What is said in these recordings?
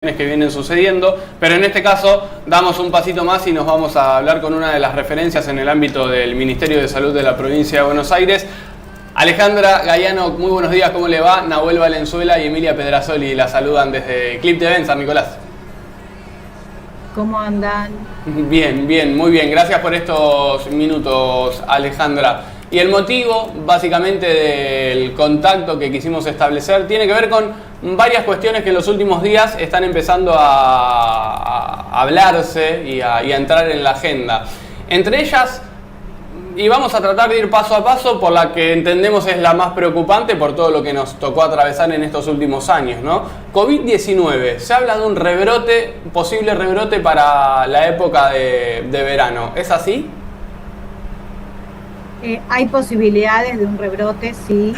que vienen sucediendo, pero en este caso damos un pasito más y nos vamos a hablar con una de las referencias en el ámbito del Ministerio de Salud de la provincia de Buenos Aires. Alejandra Gayano, muy buenos días, ¿cómo le va? Nahuel Valenzuela y Emilia Pedrasoli la saludan desde Clip TV en San Nicolás. ¿Cómo andan? Bien, muy bien, gracias por estos minutos, Alejandra. Y el motivo, básicamente, del contacto que quisimos establecer tiene que ver con varias cuestiones que en los últimos días están empezando a hablarse y a entrar en la agenda. Entre ellas, y vamos a tratar de ir paso a paso por la que entendemos es la más preocupante por todo lo que nos tocó atravesar en estos últimos años, ¿no? COVID-19, se habla de un rebrote, posible rebrote para la época de verano, ¿es así? Hay posibilidades de un rebrote, sí,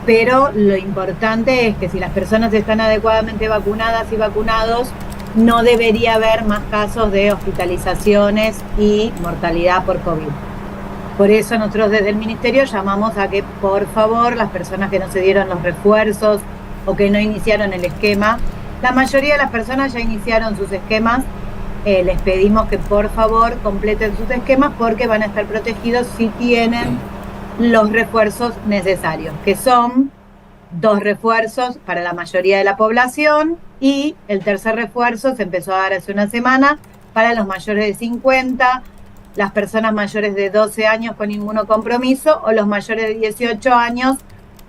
pero lo importante es que si las personas están adecuadamente vacunadas y vacunados, no debería haber más casos de hospitalizaciones y mortalidad por COVID. Por eso nosotros desde el Ministerio llamamos a que, por favor, las personas que no se dieron los refuerzos o que no iniciaron el esquema, la mayoría de las personas ya iniciaron sus esquemas. Les pedimos que por favor completen sus esquemas porque van a estar protegidos si tienen los refuerzos necesarios, que son 2 refuerzos para la mayoría de la población y el tercer refuerzo se empezó a dar hace una semana para los mayores de 50, las personas mayores de 12 años con inmunocompromiso o los mayores de 18 años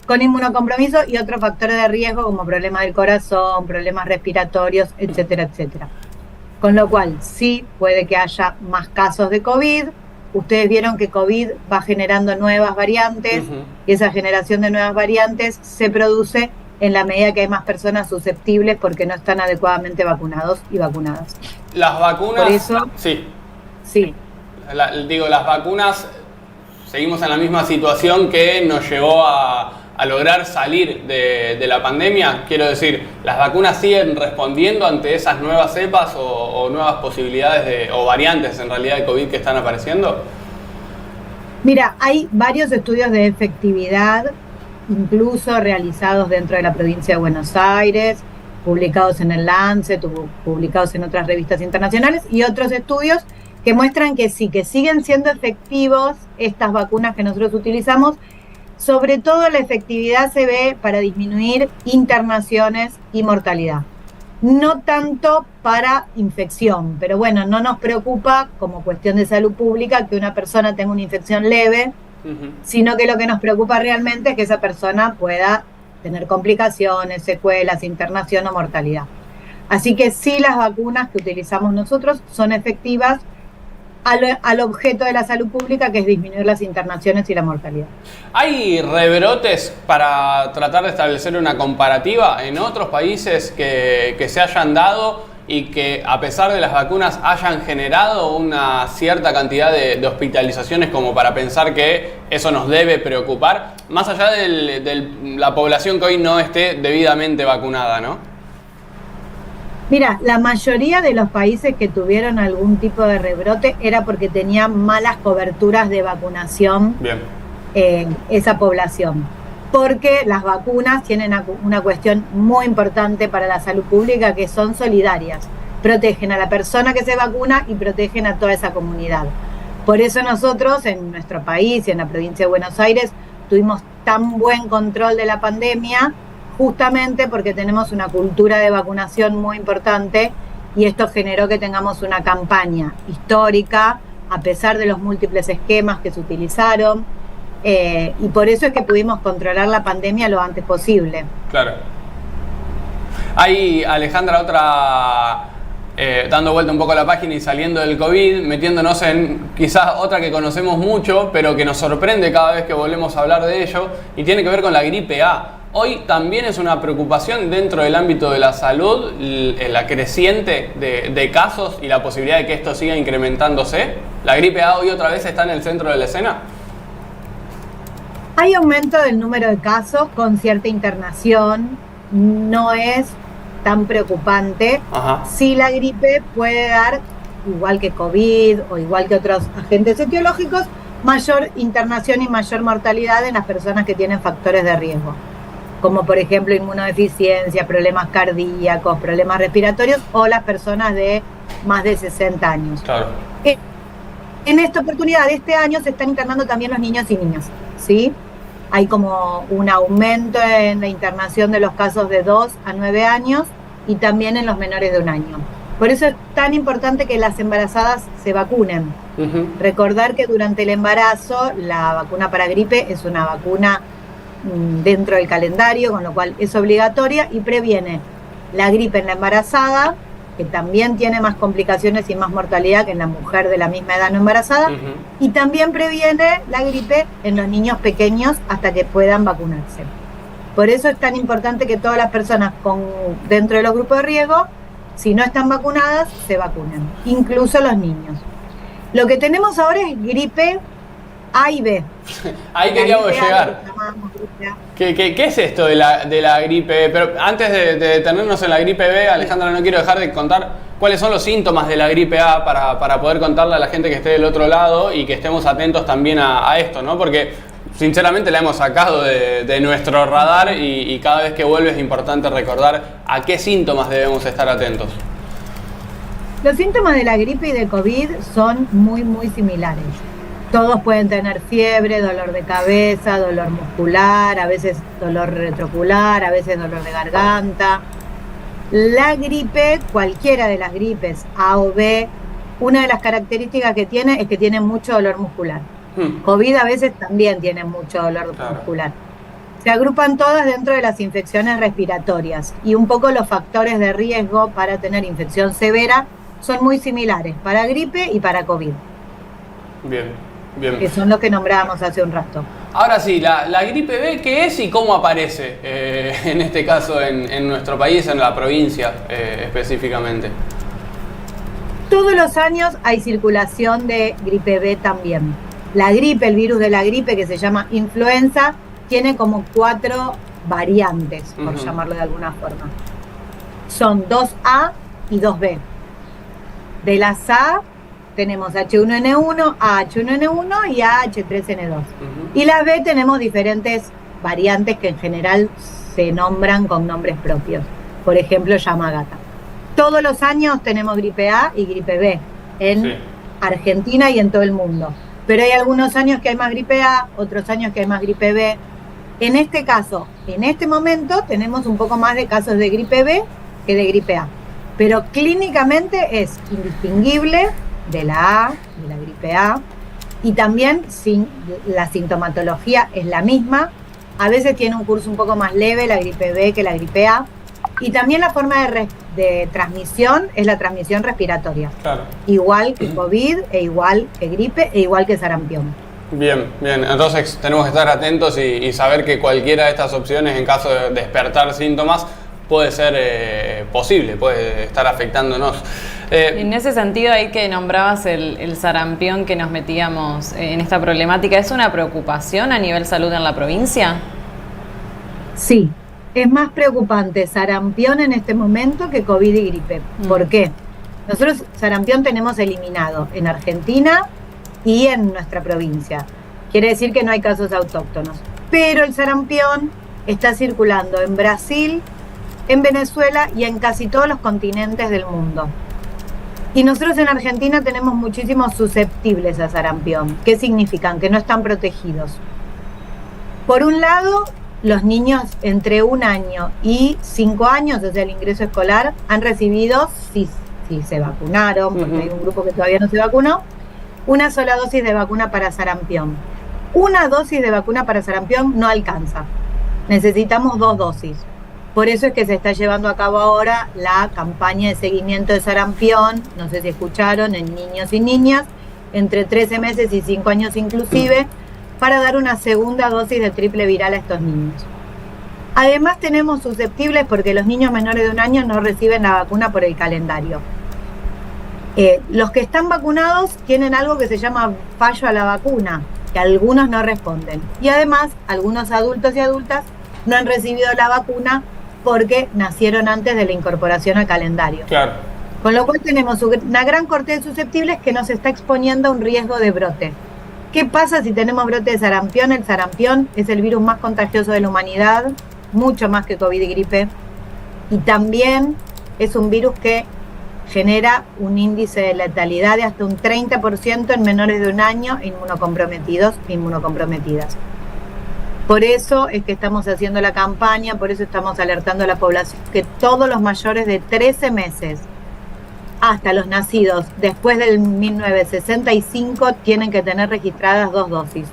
con inmunocompromiso y otros factores de riesgo como problemas del corazón, problemas respiratorios, etcétera, etcétera. Con lo cual, sí puede que haya más casos de COVID. Ustedes vieron que COVID va generando nuevas variantes y esa generación de nuevas variantes se produce en la medida que hay más personas susceptibles porque no están adecuadamente vacunados y vacunadas. Las vacunas... Por eso, sí. Las vacunas, seguimos en la misma situación que nos llevó a lograr salir de la pandemia. Quiero decir, ¿las vacunas siguen respondiendo ante esas nuevas cepas o nuevas posibilidades o variantes en realidad de COVID que están apareciendo? Mira, hay varios estudios de efectividad, incluso realizados dentro de la provincia de Buenos Aires, publicados en el Lancet, publicados en otras revistas internacionales, y otros estudios que muestran que sí, que siguen siendo efectivos estas vacunas que nosotros utilizamos. Sobre todo la efectividad se ve para disminuir internaciones y mortalidad. No tanto para infección, pero bueno, no nos preocupa como cuestión de salud pública que una persona tenga una infección leve, sino que lo que nos preocupa realmente es que esa persona pueda tener complicaciones, secuelas, internación o mortalidad. Así que sí, las vacunas que utilizamos nosotros son efectivas al objeto de la salud pública, que es disminuir las internaciones y la mortalidad. ¿Hay rebrotes para tratar de establecer una comparativa en otros países que se hayan dado y que a pesar de las vacunas hayan generado una cierta cantidad de hospitalizaciones como para pensar que eso nos debe preocupar, más allá de la población que hoy no esté debidamente vacunada, ¿no? Mira, la mayoría de los países que tuvieron algún tipo de rebrote era porque tenían malas coberturas de vacunación. Bien. Esa población. Porque las vacunas tienen una cuestión muy importante para la salud pública, que son solidarias. Protegen a la persona que se vacuna y protegen a toda esa comunidad. Por eso nosotros en nuestro país y en la provincia de Buenos Aires tuvimos tan buen control de la pandemia, justamente porque tenemos una cultura de vacunación muy importante y esto generó que tengamos una campaña histórica a pesar de los múltiples esquemas que se utilizaron y por eso es que pudimos controlar la pandemia lo antes posible. Claro. Hay, Alejandra, otra, dando vuelta un poco a la página y saliendo del COVID, metiéndonos en quizás otra que conocemos mucho, pero que nos sorprende cada vez que volvemos a hablar de ello, y tiene que ver con la gripe A. Hoy también es una preocupación dentro del ámbito de la salud, la creciente de casos y la posibilidad de que esto siga incrementándose. ¿La gripe A hoy otra vez está en el centro de la escena? Hay aumento del número de casos con cierta internación, no es tan preocupante. Sí, la gripe puede dar, igual que COVID o igual que otros agentes etiológicos, mayor internación y mayor mortalidad en las personas que tienen factores de riesgo. como por ejemplo inmunodeficiencia, problemas cardíacos, problemas respiratorios, o las personas de más de 60 años. Claro. En esta oportunidad de este año se están internando también los niños y niñas, ¿sí? Hay como un aumento en la internación de los casos de 2 a 9 años y también en los menores de 1 año. Por eso es tan importante que las embarazadas se vacunen. Recordar que durante el embarazo la vacuna para gripe es una vacuna dentro del calendario, con lo cual es obligatoria y previene la gripe en la embarazada, que también tiene más complicaciones y más mortalidad que en la mujer de la misma edad no embarazada, y también previene la gripe en los niños pequeños hasta que puedan vacunarse. Por eso es tan importante que todas las personas dentro de los grupos de riesgo, si no están vacunadas, se vacunen, incluso los niños. Lo que tenemos ahora es gripe A y B. Ahí queríamos llegar. ¿Qué es esto de la gripe? Pero antes de detenernos en la gripe B, Alejandra, no quiero dejar de contar cuáles son los síntomas de la gripe A para poder contarle a la gente que esté del otro lado y que estemos atentos también a esto, ¿no? Porque sinceramente la hemos sacado de nuestro radar y cada vez que vuelve es importante recordar a qué síntomas debemos estar atentos. Los síntomas de la gripe y de COVID son muy, muy similares. Todos pueden tener fiebre, dolor de cabeza, dolor muscular, a veces dolor retroocular, a veces dolor de garganta. La gripe, cualquiera de las gripes, A o B, una de las características que tiene es que tiene mucho dolor muscular. COVID a veces también tiene mucho dolor muscular. Se agrupan todas dentro de las infecciones respiratorias y un poco los factores de riesgo para tener infección severa son muy similares para gripe y para COVID. Bien. Que son los que nombrábamos hace un rato. Ahora sí, la gripe B, ¿qué es y cómo aparece en este caso en nuestro país, en la provincia específicamente? Todos los años hay circulación de gripe B también. La gripe, el virus de la gripe que se llama influenza, tiene como 4 variantes, por llamarlo de alguna forma. Son 2A y 2B. De las A tenemos H1N1, AH1N1 y AH3N2. Y las B tenemos diferentes variantes que en general se nombran con nombres propios. Por ejemplo, Yamagata. Todos los años tenemos gripe A y gripe B en Argentina y en todo el mundo. Pero hay algunos años que hay más gripe A, otros años que hay más gripe B. En este caso, en este momento, tenemos un poco más de casos de gripe B que de gripe A. Pero clínicamente es indistinguible de la A, de la gripe A, y también la sintomatología es la misma. A veces tiene un curso un poco más leve la gripe B que la gripe A, y también la forma de transmisión es la transmisión respiratoria. Claro. Igual que COVID, e igual que gripe, e igual que sarampión. Bien, entonces tenemos que estar atentos y saber que cualquiera de estas opciones, en caso de despertar síntomas, puede ser posible, puede estar afectándonos. En ese sentido, ahí que nombrabas el sarampión que nos metíamos en esta problemática, ¿es una preocupación a nivel salud en la provincia? Sí, es más preocupante sarampión en este momento que COVID y gripe. ¿Por qué? Nosotros sarampión tenemos eliminado en Argentina y en nuestra provincia. Quiere decir que no hay casos autóctonos. Pero el sarampión está circulando en Brasil, en Venezuela y en casi todos los continentes del mundo. Y nosotros en Argentina tenemos muchísimos susceptibles a sarampión. ¿Qué significan? Que no están protegidos. Por un lado, los niños entre 1 año y 5 años, o sea, el ingreso escolar, han recibido, si se vacunaron, porque hay un grupo que todavía no se vacunó, una sola dosis de vacuna para sarampión. Una dosis de vacuna para sarampión no alcanza. Necesitamos 2 dosis. Por eso es que se está llevando a cabo ahora la campaña de seguimiento de sarampión, no sé si escucharon, en niños y niñas, entre 13 meses y 5 años inclusive, para dar una segunda dosis de triple viral a estos niños. Además tenemos susceptibles porque los niños menores de 1 año no reciben la vacuna por el calendario. Los que están vacunados tienen algo que se llama fallo a la vacuna, que algunos no responden. Y además, algunos adultos y adultas no han recibido la vacuna porque nacieron antes de la incorporación al calendario. Claro. Con lo cual tenemos una gran corte de susceptibles que nos está exponiendo a un riesgo de brote. ¿Qué pasa si tenemos brote de sarampión? El sarampión es el virus más contagioso de la humanidad, mucho más que COVID y gripe, y también es un virus que genera un índice de letalidad de hasta un 30% en menores de 1 año inmunocomprometidos e inmunocomprometidas. Por eso es que estamos haciendo la campaña, por eso estamos alertando a la población que todos los mayores de 13 meses hasta los nacidos después del 1965 tienen que tener registradas 2 dosis.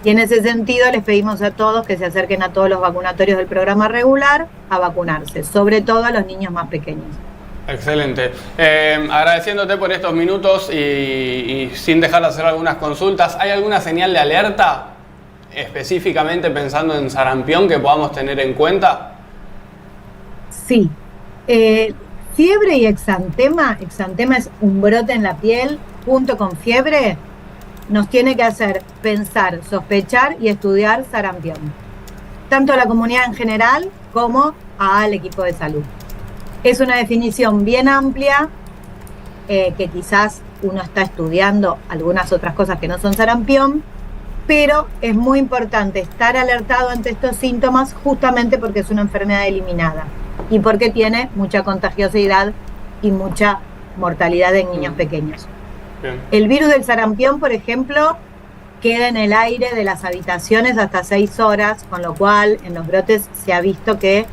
Y en ese sentido les pedimos a todos que se acerquen a todos los vacunatorios del programa regular a vacunarse, sobre todo a los niños más pequeños. Excelente. Agradeciéndote por estos minutos y sin dejar de hacer algunas consultas, ¿hay alguna señal de alerta específicamente pensando en sarampión que podamos tener en cuenta? Sí. Fiebre y exantema es un brote en la piel, junto con fiebre, nos tiene que hacer pensar, sospechar y estudiar sarampión. Tanto a la comunidad en general como al equipo de salud. Es una definición bien amplia, que quizás uno está estudiando algunas otras cosas que no son sarampión, pero es muy importante estar alertado ante estos síntomas justamente porque es una enfermedad eliminada y porque tiene mucha contagiosidad y mucha mortalidad en niños pequeños. Bien. El virus del sarampión, por ejemplo, queda en el aire de las habitaciones hasta 6 horas, con lo cual en los brotes se ha visto que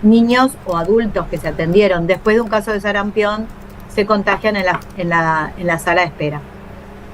niños o adultos que se atendieron después de un caso de sarampión se contagian en la sala de espera.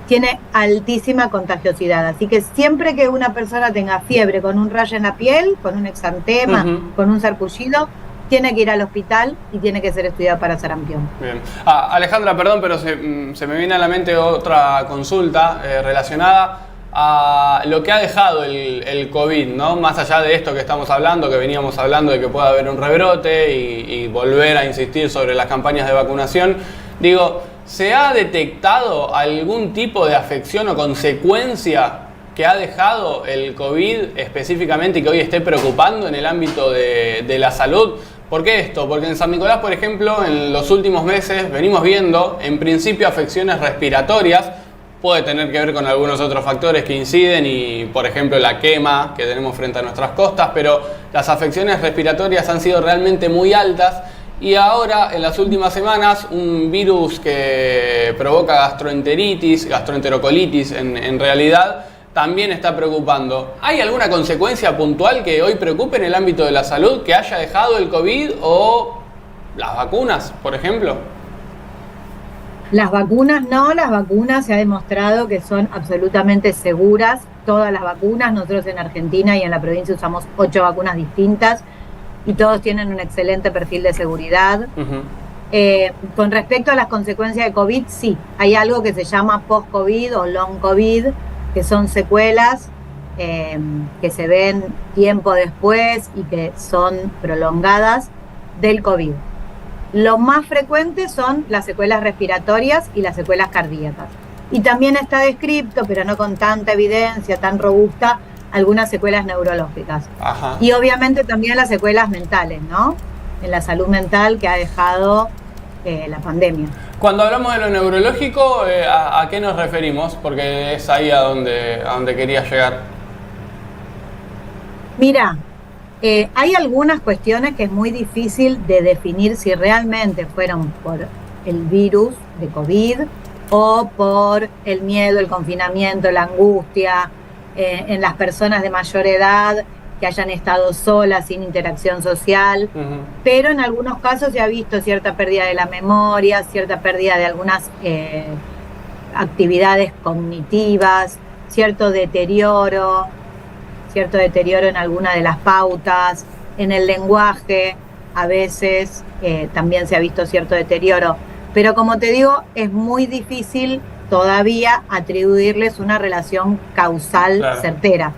Tiene altísima contagiosidad, así que siempre que una persona tenga fiebre con un rayo en la piel, con un exantema, con un sarpullido, tiene que ir al hospital y tiene que ser estudiado para sarampión. Bien. Alejandra, perdón, pero se me viene a la mente otra consulta relacionada a lo que ha dejado el COVID, ¿no? Más allá de esto que estamos hablando, que veníamos hablando de que pueda haber un rebrote y volver a insistir sobre las campañas de vacunación. Digo, ¿se ha detectado algún tipo de afección o consecuencia que ha dejado el COVID específicamente y que hoy esté preocupando en el ámbito de la salud? ¿Por qué esto? Porque en San Nicolás, por ejemplo, en los últimos meses venimos viendo, en principio, afecciones respiratorias. Puede tener que ver con algunos otros factores que inciden y, por ejemplo, la quema que tenemos frente a nuestras costas, pero las afecciones respiratorias han sido realmente muy altas y ahora, en las últimas semanas, un virus que provoca gastroenterocolitis en realidad, también está preocupando. ¿Hay alguna consecuencia puntual que hoy preocupe en el ámbito de la salud que haya dejado el COVID o las vacunas, por ejemplo? Las vacunas no, las vacunas se ha demostrado que son absolutamente seguras, todas las vacunas. Nosotros en Argentina y en la provincia usamos 8 vacunas distintas y todos tienen un excelente perfil de seguridad. Con respecto a las consecuencias de COVID, sí, hay algo que se llama post-COVID o long COVID, que son secuelas que se ven tiempo después y que son prolongadas del COVID. Lo más frecuente son las secuelas respiratorias y las secuelas cardíacas. Y también está descrito, pero no con tanta evidencia tan robusta, algunas secuelas neurológicas. Ajá. Y obviamente también las secuelas mentales, ¿no? En la salud mental que ha dejado la pandemia. Cuando hablamos de lo neurológico, ¿a qué nos referimos? Porque es ahí a donde quería llegar. Mira, hay algunas cuestiones que es muy difícil de definir si realmente fueron por el virus de COVID o por el miedo, el confinamiento, la angustia, en las personas de mayor edad que hayan estado solas, sin interacción social, pero en algunos casos se ha visto cierta pérdida de la memoria, cierta pérdida de algunas actividades cognitivas, cierto deterioro en alguna de las pautas, en el lenguaje, a veces también se ha visto cierto deterioro. Pero como te digo, es muy difícil todavía atribuirles una relación causal certera,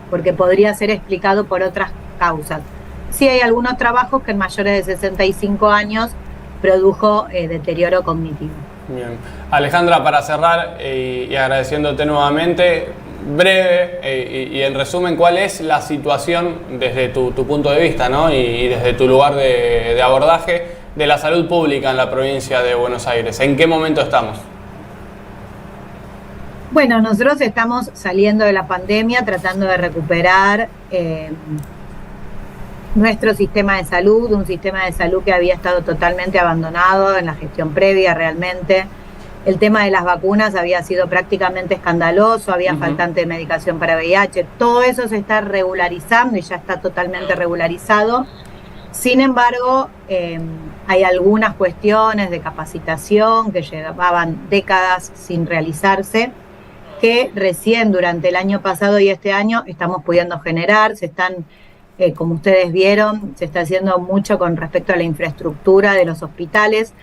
porque podría ser explicado por otras causas. Sí hay algunos trabajos que en mayores de 65 años produjo deterioro cognitivo. Bien. Alejandra, para cerrar y agradeciéndote nuevamente, breve y en resumen, ¿cuál es la situación desde tu punto de vista, ¿no? y desde tu lugar de abordaje de la salud pública en la provincia de Buenos Aires? ¿En qué momento estamos? Bueno, nosotros estamos saliendo de la pandemia, tratando de recuperar nuestro sistema de salud, un sistema de salud que había estado totalmente abandonado en la gestión previa realmente. El tema de las vacunas había sido prácticamente escandaloso, había faltante de medicación para VIH, todo eso se está regularizando y ya está totalmente regularizado. Sin embargo, hay algunas cuestiones de capacitación que llevaban décadas sin realizarse, que recién durante el año pasado y este año estamos pudiendo generar, se están, como ustedes vieron, se está haciendo mucho con respecto a la infraestructura de los hospitales.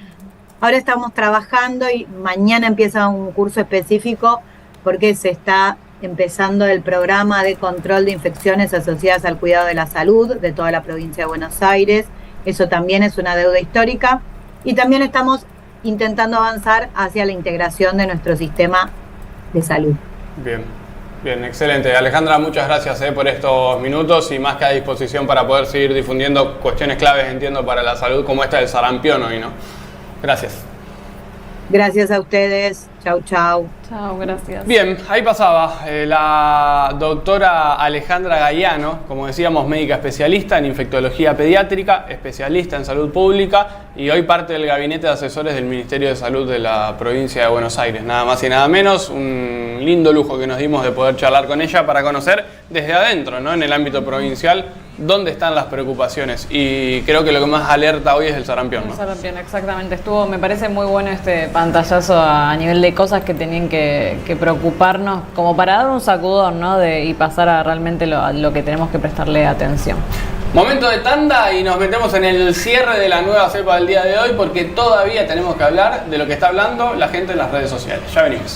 Ahora estamos trabajando y mañana empieza un curso específico porque se está empezando el programa de control de infecciones asociadas al cuidado de la salud de toda la provincia de Buenos Aires. Eso también es una deuda histórica. Y también estamos intentando avanzar hacia la integración de nuestro sistema de salud. Bien, bien, excelente. Alejandra, muchas gracias por estos minutos y más que a disposición para poder seguir difundiendo cuestiones claves, entiendo, para la salud como esta del sarampión hoy, ¿no? Gracias. Gracias a ustedes. Chau, chau. Chao, gracias. Bien, ahí pasaba la doctora Alejandra Gaiano, como decíamos, médica especialista en infectología pediátrica, especialista en salud pública y hoy parte del gabinete de asesores del Ministerio de Salud de la provincia de Buenos Aires. Nada más y nada menos, un lindo lujo que nos dimos de poder charlar con ella para conocer desde adentro, ¿no? En el ámbito provincial, dónde están las preocupaciones. Y creo que lo que más alerta hoy es el sarampión, ¿no? El sarampión, exactamente. Me parece muy bueno este pantallazo a nivel de cosas que tenían que preocuparnos, como para dar un sacudón, ¿no? Y pasar a realmente lo que tenemos que prestarle atención. Momento de tanda y nos metemos en el cierre de la nueva cepa del día de hoy porque todavía tenemos que hablar de lo que está hablando la gente en las redes sociales. Ya venimos.